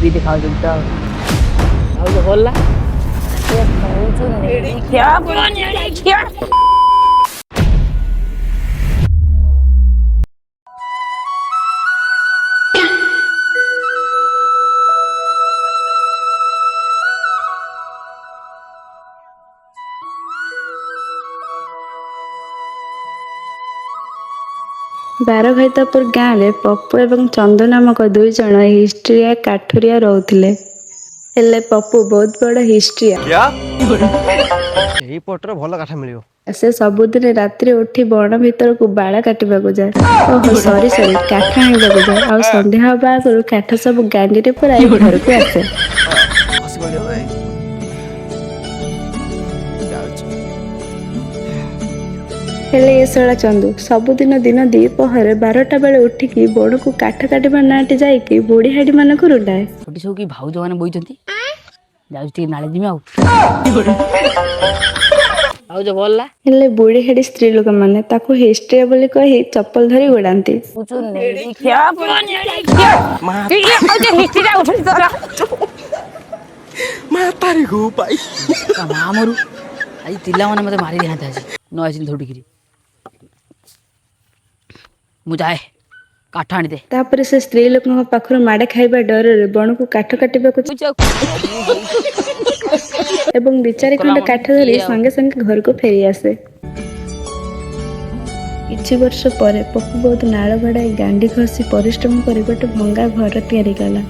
भी दिखाओ तुमका ଆଉ ତ ଭଲ ଏ କହୁଛୁ ନେଡି ଖିଆ ପୁରା ନେଡି ଖିଆ ବାରଘାଇତାପୁର ଗାଁରେ ପପୁ ଏବଂ ଚନ୍ଦୁ ନାମକ ଦୁଇ ଜଣ ହିଷ୍ଟ୍ରିଆ କାଠୁରିଆ ରହୁଥିଲେ। ହେଲେ ପପୁ ବହୁତ ବଡ଼ ହିଷ୍ଟ୍ରିଆ। ଏହି ପଟରେ ଭଲ କାଠ ମିଳିବ। ସେ ସବୁଦିନ ରାତିରେ ଉଠି ବଣ ଭିତରକୁ ବାଳ କାଟିବାକୁ ଯାଏ। ଓହୋ ସରି କାଠ ଆଣିବାକୁ ଯାଏ। ଆଉ ସନ୍ଧ୍ୟା ହେବା ଆଗରୁ କାଠ ସବୁ ଗାଣ୍ଡିରେ ପୁରାଇ ଘରକୁ ଆସେ। ଖସି ପଡ଼ିବ ଭାଇ। ହେଲେ ଏ ଶଳା ଚନ୍ଦୁ ସବୁଦିନ ଦିନ ଦ୍ୱିପହରେ 12ଟା ବେଳେ ଉଠିକି ବଣକୁ କାଠ କାଟିବା ନାଁଟି ଯାଇକି ବୁଢୀ ହାଡି ମାନଙ୍କୁ ରୁଣ୍ଡାଏ। ଛୋଟି ସବୁ କି ଭାଉଜ ମାନେ ବଇଛନ୍ତି ଯାଉଛି ଟିକେ ନାଳି ଯିମି ଆଉ ଭାଉଜ ଭଲ ହେଲେ ବୁଢୀ ହାଡି ସ୍ତ୍ରୀ ଲୋକମାନେ ତାକୁ ହିଷ୍ଟ୍ରିଆ ବୋଲି କହି ଚପଲ ଧରି ଗୋଡାନ୍ତି। ମା ମରୁ ଆଜି ପିଲାମାନେ ମତେ ମାରି ଦିଆନ୍ତେ ଆଜି ନ ଆସିଲି ଧୌଡିକିରି ମୁଁ ଯାଏ କାଠ ଆଣିଦେ। ତାପରେ ସେ ସ୍ତ୍ରୀ ଲୋକଙ୍କ ପାଖରୁ ମାଡ ଖାଇବା ଡରରେ ବଣକୁ କାଠ କାଟିବାକୁ ଏବଂ ବିଚାରି ଖଣ୍ଡ କାଠ ଧରି ସାଙ୍ଗେ ସାଙ୍ଗେ ଘରକୁ ଫେରି ଆସେ। କିଛି ବର୍ଷ ପରେ ପପୁ ବହୁତ ନାଳ ଗଡାଇ ଗାଣ୍ଡି ଘଷି ପରିଶ୍ରମ କରି ଗୋଟେ ଭଙ୍ଗା ଘର ତିଆରି କଲା।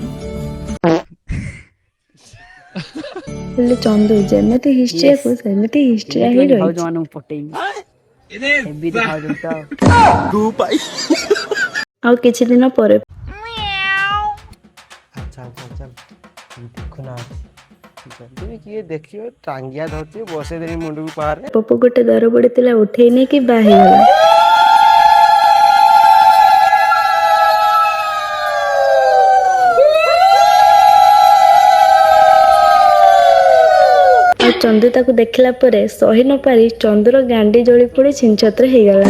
ହେଲେ ଚନ୍ଦୁ ଯେମିତି ହିଷ୍ଟ୍ରିଆକୁ ସେମିତି ହିଷ୍ଟ୍ରିଆ ହିଁ ରହିଛି। ଆଉ କିଛି ଦିନ ପରେ କିଏ ଦେଖିବ ଟାଙ୍ଗିଆ ଧରୁଛି ବସେଇ ଦେବି ମୁଣ୍ଡକୁ ପାହାରେ। ପପୁ ଗୋଟେ ଦର ପଡିଥିଲା ଉଠେଇ ନେଇକି ବାହା ହେଇଗଲା। ଆଉ ଚନ୍ଦୁ ତାକୁ ଦେଖିଲା ପରେ ସହି ନ ପାରି ଚନ୍ଦୁର ଗାଣ୍ଡି ଜଳି ପୋଡି ଛିନଛତ୍ର ହେଇଗଲା।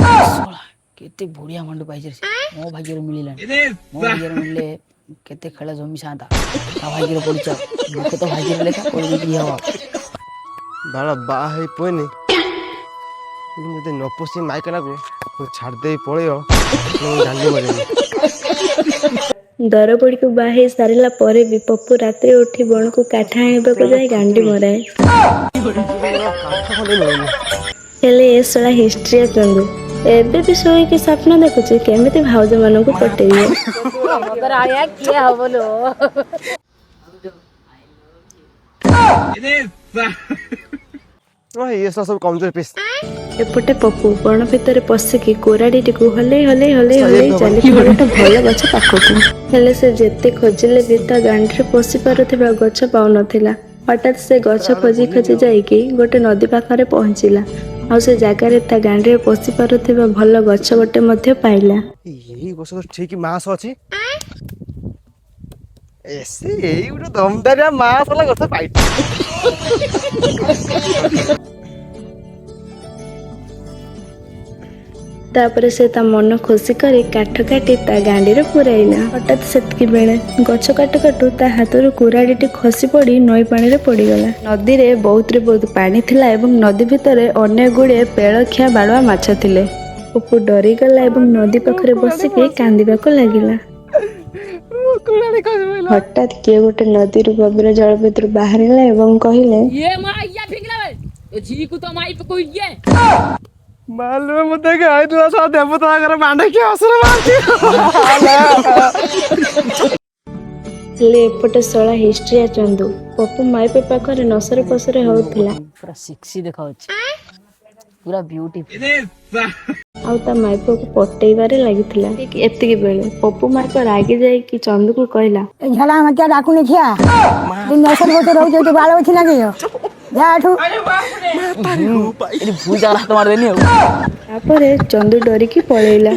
କେତେ ବଢିଆ ମଣ୍ଡ ପାଇছে ମୋ ଭାଗ୍ୟରେ ମିଳିଲାନି। ମୋ ଭାଗ୍ୟରେ ମିଳିଲେ କେତେ ଖେଳ ଜମି ସାନ୍ତା ତା ଭାଗ୍ୟରେ ପଡିଛ ଦୁଃଖ ତ ଭାଗ୍ୟରେ ଲେଖା କରିଦେଇକି ହବ ବାଳ ବାହା ହେଇ ପଇନି ଯଦି ନ ପୋଷି ମାଇକଲାକୁ ଛାଡ଼ି ଦେଇ ପଳେଇବ ଗାଣ୍ଡି ମରିବି। ଦରପୋଡିକୁ ବାହା ହେଇ ସାରିଲା ପରେ ବି ପପୁ ରାତିରେ ଉଠି ବଣକୁ କାଠ ଆଣିବାକୁ ଯାଇ ଗାଣ୍ଡି ମରାଏ। ହେଲେ ଏ ଶଳା ହିଷ୍ଟ୍ରିଆ ଚନ୍ଦୁ ଏବେ ବି ଶୋଇକି ସ୍ୱପ୍ନ ଦେଖୁଛି କେମିତି ଭାଉଜ ମାନଙ୍କୁ ପଟେଇବ। ଏପଟେ ପପୁ ବଣ ଭିତରେ ପଶିକି କୋରାଡିଟିକୁ ହଲେଇ ଚାଲିଥିଲା ଗୋଟେ ଭଲ ଗଛ ପାଖକୁ। ହେଲେ ସେ ଯେତେ ଖୋଜିଲେ ବି ତା ଗାଣ୍ଡିରେ ପଶି ପାରୁଥିବା ଗଛ ପାଉନଥିଲା। ହଠାତ୍ ସେ ଗଛ ଖୋଜି ଯାଇକି ଗୋଟେ ନଦୀ ପାଖରେ ପହଞ୍ଚିଲା। ଆଉ ସେ ଜାଗାରେ ତା ଗାଣ୍ଡିରେ ପଶି ପାରୁଥିବା ଭଲ ଗଛ ଗୋଟେ ମଧ୍ୟ ପାଇଲା। ଏଇ ଗଛ ଠିକ ମାସ ଅଛି। ଏଇ ଗୋଟେ ଦମଦାରିଆ ମାସ ହେଲା ଗଛ ପାଇଛି। ତାପରେ ସେ ତା ମନ ଖୁସି କରି କାଠ କାଟି ତା ଗାଣ୍ଡିରେ ପୁରାଇଲା। ହଠାତ୍ ସେତିକି ବେଳେ ଗଛ କାଟୁ କାଟୁ ତା ହାତରୁ କୁରାଡିଟି ଖସି ପଡି ନଈ ପାଣିରେ ପଡିଗଲା। ନଦୀରେ ବହୁତ ପାଣି ଥିଲା ଏବଂ ନଦୀ ଭିତରେ ଅନେକ ଗୁଡିଏ ପେଳଖିଆ ବାଳୁଆ ମାଛ ଥିଲେ। ପପୁ ଡରିଗଲା ଏବଂ ନଦୀ ପାଖରେ ବସିକି କାନ୍ଦିବାକୁ ଲାଗିଲା। ହଠାତ୍ କିଏ ଗୋଟେ ନଦୀରୁ ଗଭୀର ଜଳ ଭିତରୁ ବାହାରିଲା ଏବଂ କହିଲେ ମତେ ଗାଇଥିଲା ଦେବତାଙ୍କର ମାଣ୍ଡକିଆ ଅସୁର ବାହାରିଛି। ହେଲେ ଏପଟେ ଶଳା ହିଷ୍ଟ୍ରିଆ ଚନ୍ଦୁ ପପୁ ମାଇପେ ପାଖରେ ନସର ପସର ହଉଥିଲା। ପୁରା ସେକ୍ସି ଦେଖାଉଛି ପୁରା ବିୟୁଟିଫୁଲ ଆଉ ତା ମାଇପକୁ ପଟେଇବାରେ ଲାଗିଥିଲା। ଠିକ ଏତିକି ବେଳେ ପପୁ ମାଇପ ରାଗି ଯାଇକି ଚନ୍ଦୁକୁ କହିଲା ଝାଲା ମତେ ଡାକୁନି ଖିଆ ନସର ପସର ରହୁଛ ଏଠି ବାଳ ଅଛି ନା କିଏ ଯା ଏଠୁ। ଏଠି ଭୁଲ ଜାଗାରେ ହାତ ମାରିଦେନି ଆଉ। ତାପରେ ଚନ୍ଦୁ ଡରିକି ପଳେଇଲା।